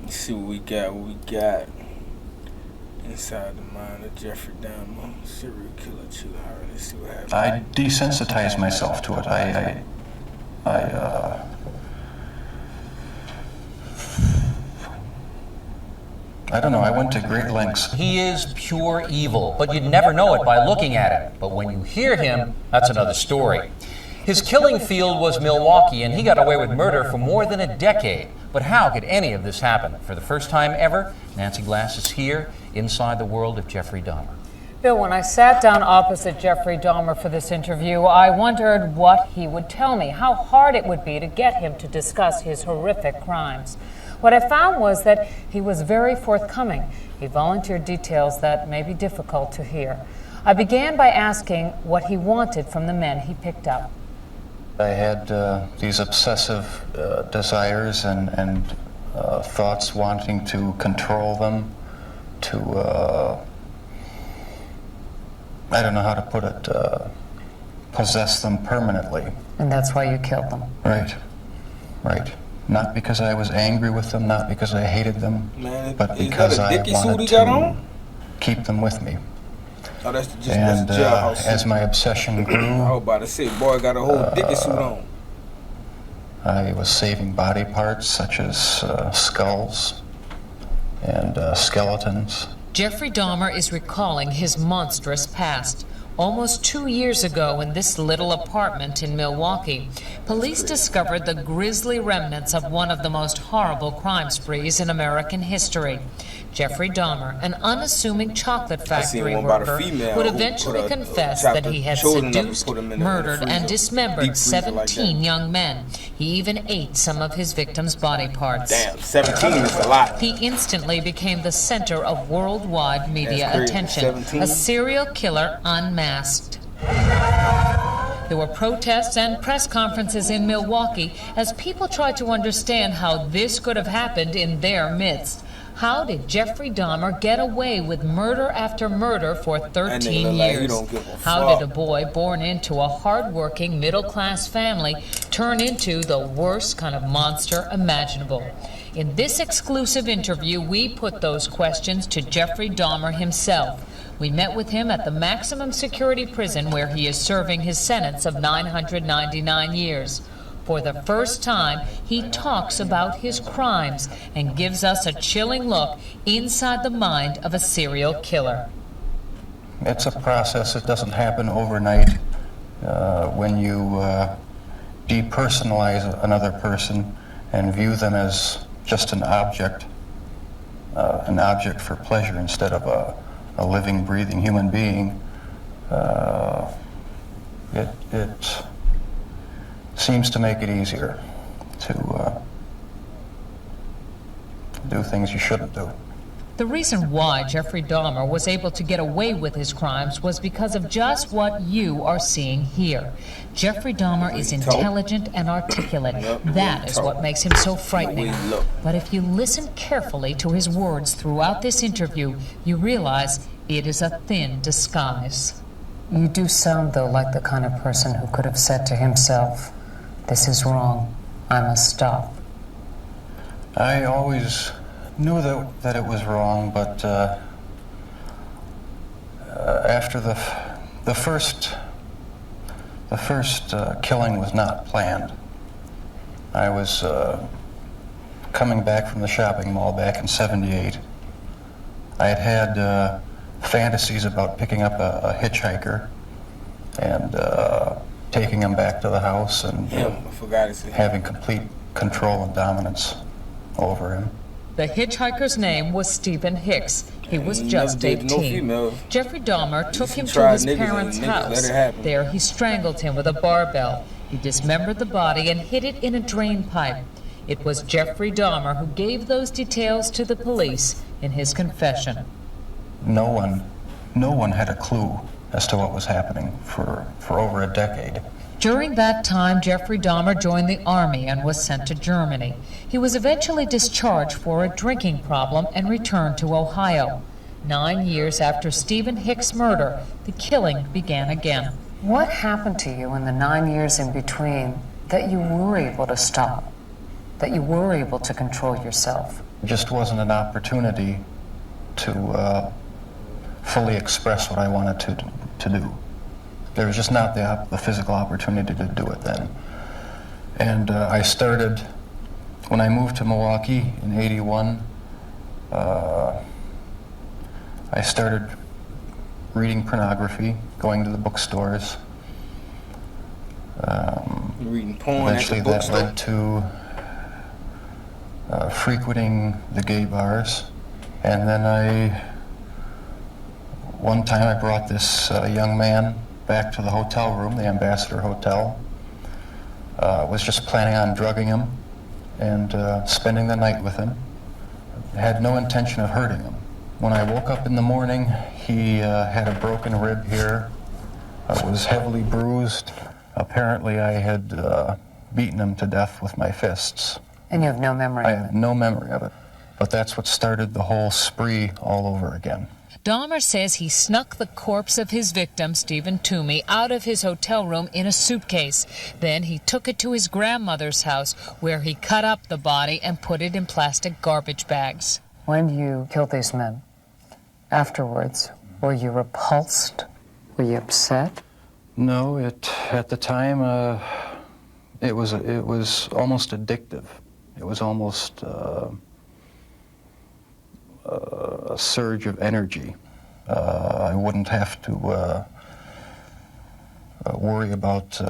Let's see what we got inside the mind of Jeffrey Dahmer, serial killer chill horror. Let's see what happens. I desensitized myself to it. I don't know, I went to great lengths. He is pure evil, but you'd never know it by looking at him. But when you hear him, that's another story. His killing field was Milwaukee, and he got away with murder for more than a decade. But how could any of this happen? For the first time ever, Nancy Glass is here, inside the world of Jeffrey Dahmer. Bill, when I sat down opposite Jeffrey Dahmer for this interview, I wondered what he would tell me, how hard it would be to get him to discuss his horrific crimes. What I found was that he was very forthcoming. He volunteered details that may be difficult to hear. I began by asking what he wanted from the men he picked up. I had these obsessive desires and thoughts wanting to control them, to, I don't know how to put it, possess them permanently. And that's why you killed them? Right, right. Not because I was angry with them, not because I hated them, but because I wanted to keep them with me. Oh, that's just And jailhouse as my obsession grew, I was about to say, boy, got a whole dicky suit on. I was saving body parts such as skulls and skeletons. Jeffrey Dahmer is recalling his monstrous past. Almost 2 years ago, in this little apartment in Milwaukee, police discovered the grisly remnants of one of the most horrible crime sprees in American history. Jeffrey Dahmer, an unassuming chocolate factory worker, would eventually confess that he had seduced, murdered, and dismembered 17 young men. He even ate some of his victims' body parts. Damn, 17 is a lot. He instantly became the center of worldwide media attention, a serial killer unmasked. There were protests and press conferences in Milwaukee as people tried to understand how this could have happened in their midst. How did Jeffrey Dahmer get away with murder after murder for 13 years? How did a boy born into a hard-working, middle-class family turn into the worst kind of monster imaginable? In this exclusive interview, we put those questions to Jeffrey Dahmer himself. We met with him at the maximum security prison where he is serving his sentence of 999 years. For the first time, he talks about his crimes and gives us a chilling look inside the mind of a serial killer. It's a process. It doesn't happen overnight. When you depersonalize another person and view them as just an object for pleasure instead of a living, breathing human being, it seems to make it easier to do things you shouldn't do. The reason why Jeffrey Dahmer was able to get away with his crimes was because of just what you are seeing here. Jeffrey Dahmer is intelligent and articulate. That is what makes him so frightening. But if you listen carefully to his words throughout this interview, you realize it is a thin disguise. You do sound, though, like the kind of person who could have said to himself, "This is wrong. I must stop." I always knew that it was wrong, but after the first killing was not planned. I was coming back from the shopping mall back in '78. I had fantasies about picking up a hitchhiker and taking him back to the house and having complete control and dominance over him. The hitchhiker's name was Stephen Hicks. He was just 18. Jeffrey Dahmer took him to his parents' house. There he strangled him with a barbell. He dismembered the body and hid it in a drain pipe. It was Jeffrey Dahmer who gave those details to the police in his confession. No one had a clue as to what was happening for over a decade. During that time, Jeffrey Dahmer joined the Army and was sent to Germany. He was eventually discharged for a drinking problem and returned to Ohio. 9 years after Stephen Hicks' murder, the killing began again. What happened to you in the 9 years in between that you were able to stop? that you were able to control yourself? It just wasn't an opportunity to fully express what I wanted to do. There was just not the physical opportunity to do it then. And I started, when I moved to Milwaukee in '81, I started reading pornography, going to the bookstores. Reading porn Eventually at the that bookstore. led to frequenting the gay bars. And then one time I brought this young man back to the hotel room, the Ambassador Hotel. Was just planning on drugging him and spending the night with him. Had no intention of hurting him. When I woke up in the morning, he had a broken rib here, was heavily bruised. Apparently I had beaten him to death with my fists. And you have no memory I of it? have no memory of it. But that's what started the whole spree all over again. Dahmer says he snuck the corpse of his victim, Stephen Toomey, out of his hotel room in a suitcase. Then he took it to his grandmother's house, where he cut up the body and put it in plastic garbage bags. When you killed these men, afterwards, were you repulsed? Were you upset? No, at the time, it was almost addictive. It was almost a surge of energy. I wouldn't have to worry about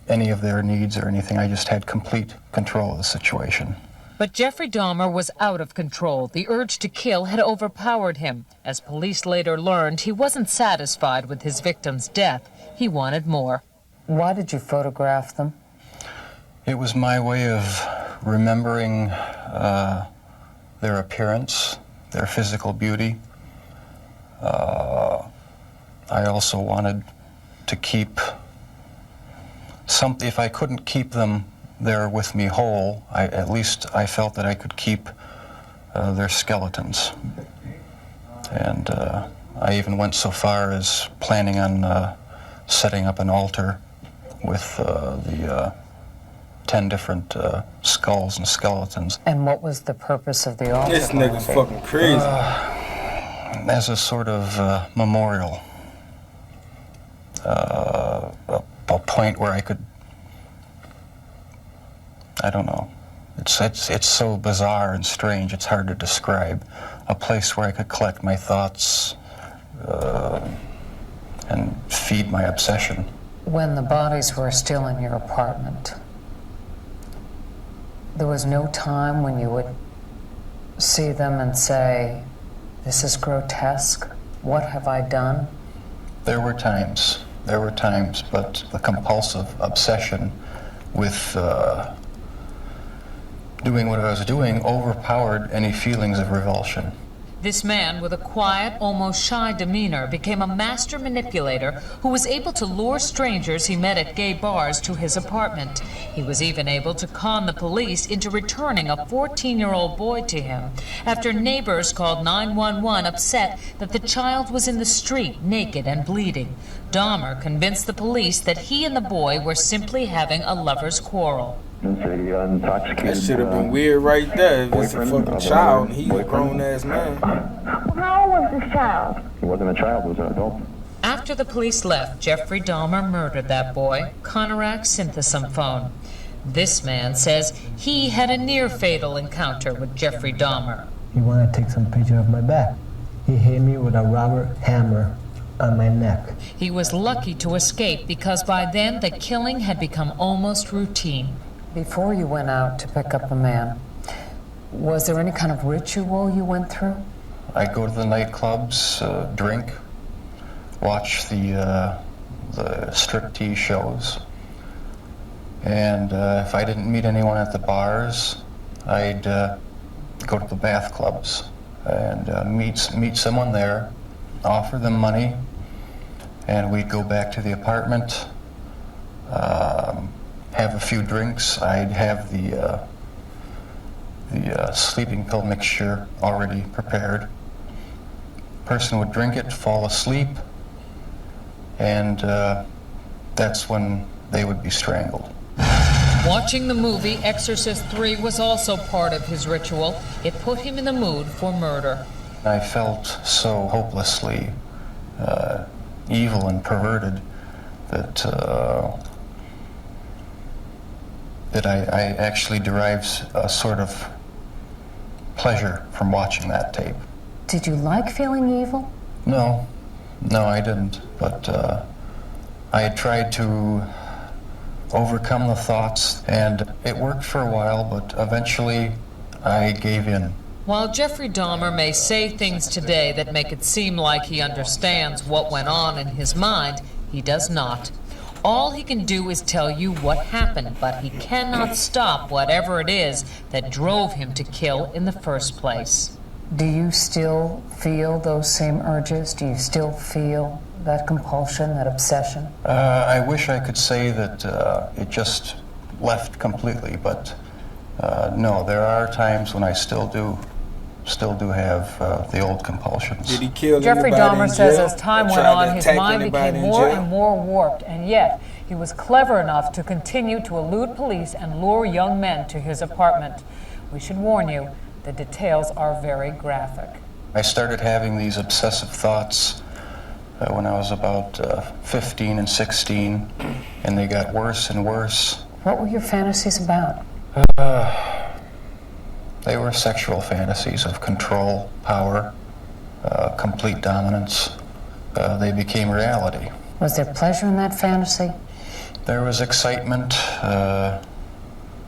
any of their needs or anything. I just had complete control of the situation. But Jeffrey Dahmer was out of control. The urge to kill had overpowered him. As police later learned, he wasn't satisfied with his victim's death. He wanted more. Why did you photograph them? It was my way of remembering their appearance, their physical beauty. I also wanted to keep something. If I couldn't keep them there with me whole, at least I felt that I could keep their skeletons. And I even went so far as planning on setting up an altar with the 10 different skulls and skeletons. And what was the purpose of the altar? This nigga's fucking crazy. As a sort of memorial. A point where I could, I don't know, it's so bizarre and strange, it's hard to describe. A place where I could collect my thoughts and feed my obsession. When the bodies were still in your apartment, there was no time when you would see them and say, "This is grotesque. What have I done?" There were times, but the compulsive obsession with doing what I was doing overpowered any feelings of revulsion. This man, with a quiet, almost shy demeanor, became a master manipulator who was able to lure strangers he met at gay bars to his apartment. He was even able to con the police into returning a 14-year-old boy to him after neighbors called 911 upset that the child was in the street, naked and bleeding. Dahmer convinced the police that he and the boy were simply having a lover's quarrel. That should have been weird right there. If it's a fucking child and he's a grown-ass man. How old was this child? He wasn't a child, he was an adult. After the police left, Jeffrey Dahmer murdered that boy, Conorak Synthesomphone. This man says he had a near-fatal encounter with Jeffrey Dahmer. He wanted to take some picture of my back. He hit me with a rubber hammer on my neck. He was lucky to escape because by then the killing had become almost routine. Before you went out to pick up a man, was there any kind of ritual you went through? I'd go to the nightclubs, drink, watch the striptease shows, and if I didn't meet anyone at the bars, I'd go to the bath clubs and meet someone there, offer them money, and we'd go back to the apartment, have a few drinks. I'd have the sleeping pill mixture already prepared. Person would drink it, fall asleep, and that's when they would be strangled. Watching the movie Exorcist 3 was also part of his ritual. It put him in the mood for murder. I felt so hopelessly evil and perverted that I actually derived a sort of pleasure from watching that tape. Did you like feeling evil? No, I didn't. But I had tried to overcome the thoughts, and it worked for a while, but eventually I gave in. While Jeffrey Dahmer may say things today that make it seem like he understands what went on in his mind, he does not. All he can do is tell you what happened, but he cannot stop whatever it is that drove him to kill in the first place. Do you still feel those same urges? Do you still feel that compulsion, that obsession? I wish I could say that it just left completely, but no, there are times when I still do have the old compulsions. Did he kill Jeffrey anybody Dahmer in says jail? as time Or went tried to on, his attack mind anybody became in more jail? and more warped, and yet he was clever enough to continue to elude police and lure young men to his apartment. We should warn you, the details are very graphic. I started having these obsessive thoughts when I was about 15 and 16, and they got worse and worse. What were your fantasies about? They were sexual fantasies of control, power, complete dominance. They became reality. Was there pleasure in that fantasy? There was excitement,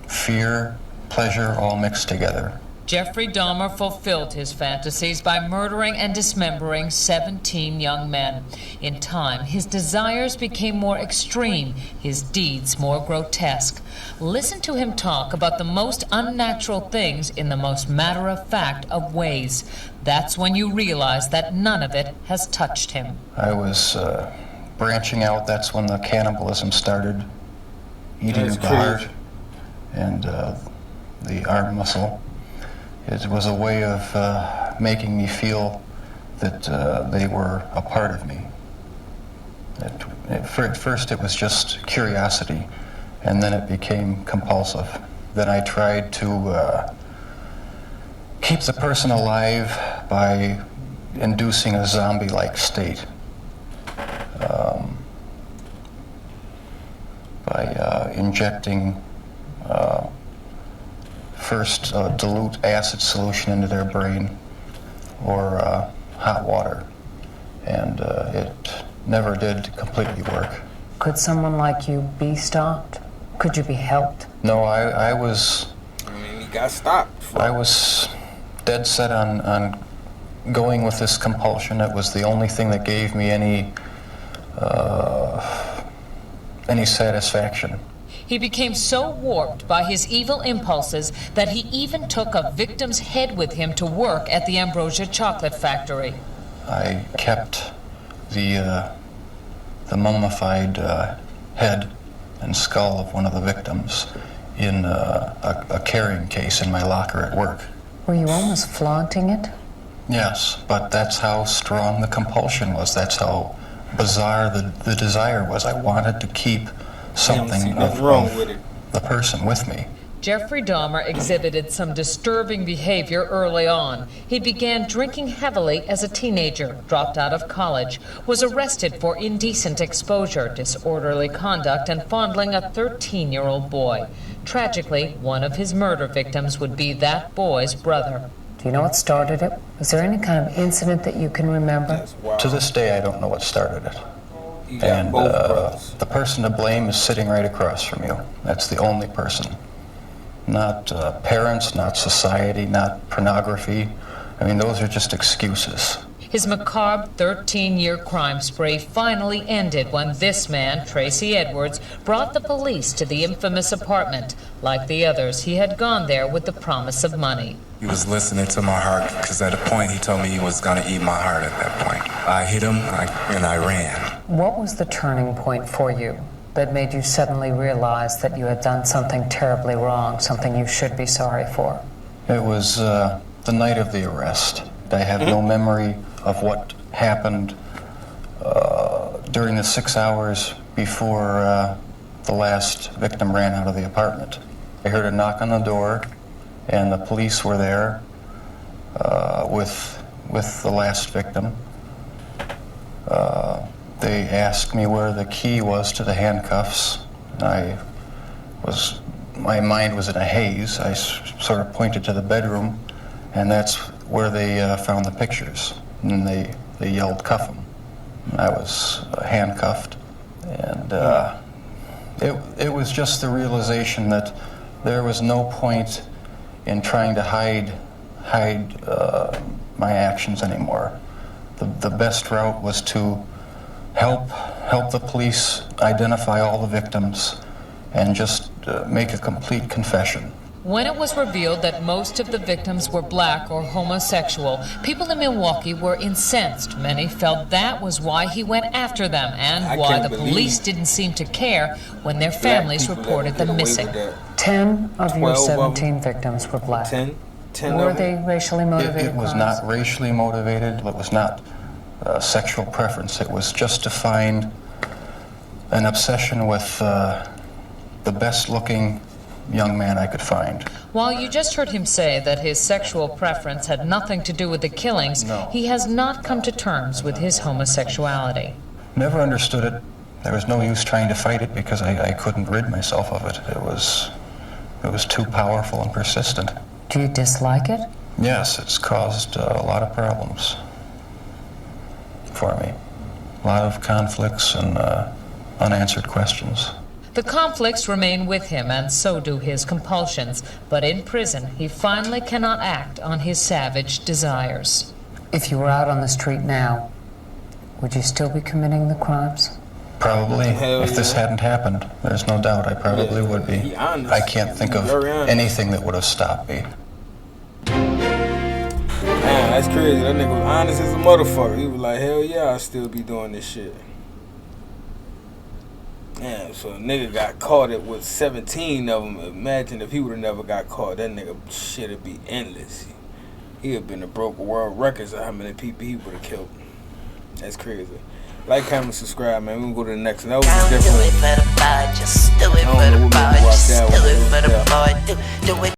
fear, pleasure, all mixed together. Jeffrey Dahmer fulfilled his fantasies by murdering and dismembering 17 young men. In time, his desires became more extreme, his deeds more grotesque. Listen to him talk about the most unnatural things in the most matter-of-fact of ways. That's when you realize that none of it has touched him. I was branching out. That's when the cannibalism started, eating the heart and the arm muscle. It was a way of making me feel that they were a part of me. At first it was just curiosity, and then it became compulsive. Then I tried to keep the person alive by inducing a zombie-like state. By injecting first dilute acid solution into their brain or hot water, and it never did completely work. Could someone like you be stopped? Could you be helped? No, I was... I mean, he got stopped. I was dead set on going with this compulsion. It was the only thing that gave me any satisfaction. He became so warped by his evil impulses that he even took a victim's head with him to work at the Ambrosia Chocolate Factory. I kept the mummified head and skull of one of the victims in a carrying case in my locker at work. Were you almost flaunting it? Yes, but that's how strong the compulsion was. That's how bizarre the desire was. I wanted to keep something of the person with me. Jeffrey Dahmer exhibited some disturbing behavior early on. He began drinking heavily as a teenager, dropped out of college, was arrested for indecent exposure, disorderly conduct, and fondling a 13-year-old boy. Tragically, one of his murder victims would be that boy's brother. Do you know what started it? Was there any kind of incident that you can remember? To this day, I don't know what started it. You got And both brothers. the person to blame is sitting right across from you. That's the only person. Not parents, not society, not pornography. I mean, those are just excuses. His macabre 13-year crime spree finally ended when this man, Tracy Edwards, brought the police to the infamous apartment. Like the others, he had gone there with the promise of money. He was listening to my heart, because at a point he told me he was going to eat my heart at that point. I hit him, and I ran. What was the turning point for you that made you suddenly realize that you had done something terribly wrong, something you should be sorry for? It was the night of the arrest. I have no memory of what happened during the 6 hours before the last victim ran out of the apartment. I heard a knock on the door, and the police were there with the last victim. They asked me where the key was to the handcuffs. My mind was in a haze. I sort of pointed to the bedroom, and that's where they found the pictures. And they yelled, "Cuff him." I was handcuffed, and it was just the realization that there was no point in trying to hide my actions anymore. The best route was to help the police identify all the victims and just make a complete confession. When it was revealed that most of the victims were black or homosexual, people in Milwaukee were incensed. Many felt that was why he went after them and why the police didn't seem to care when their families reported them missing. 10 of your 17 victims were black. 10 Were they racially motivated It was crimes? not racially motivated. It was not sexual preference. It was just to find an obsession with the best-looking young man I could find. While you just heard him say that his sexual preference had nothing to do with the killings, No. he has not come to terms with his homosexuality. Never understood it. There was no use trying to fight it because I couldn't rid myself of it. It was too powerful and persistent. Do you dislike it? Yes, it's caused a lot of problems for me. A lot of conflicts and unanswered questions. The conflicts remain with him, and so do his compulsions. But in prison, he finally cannot act on his savage desires. If you were out on the street now, would you still be committing the crimes? Probably. Hell If this yeah. hadn't happened, there's no doubt I probably would be. He honest. I can't think of Very honest. anything that would have stopped me. Man, that's crazy. That nigga was honest as a motherfucker. He was like, hell yeah, I'll still be doing this shit. Damn, so a nigga got caught it with 17 of them. Imagine if he would have never got caught. That nigga shit would be endless. He would have been a broke world records of how many people he would have killed. That's crazy. Like, comment, subscribe, man. We gonna go to the next one. That was Don't do different. it for the bar, just do it I don't for know the what bar, movie watch just that do one it is. for the Yeah. bar, do it.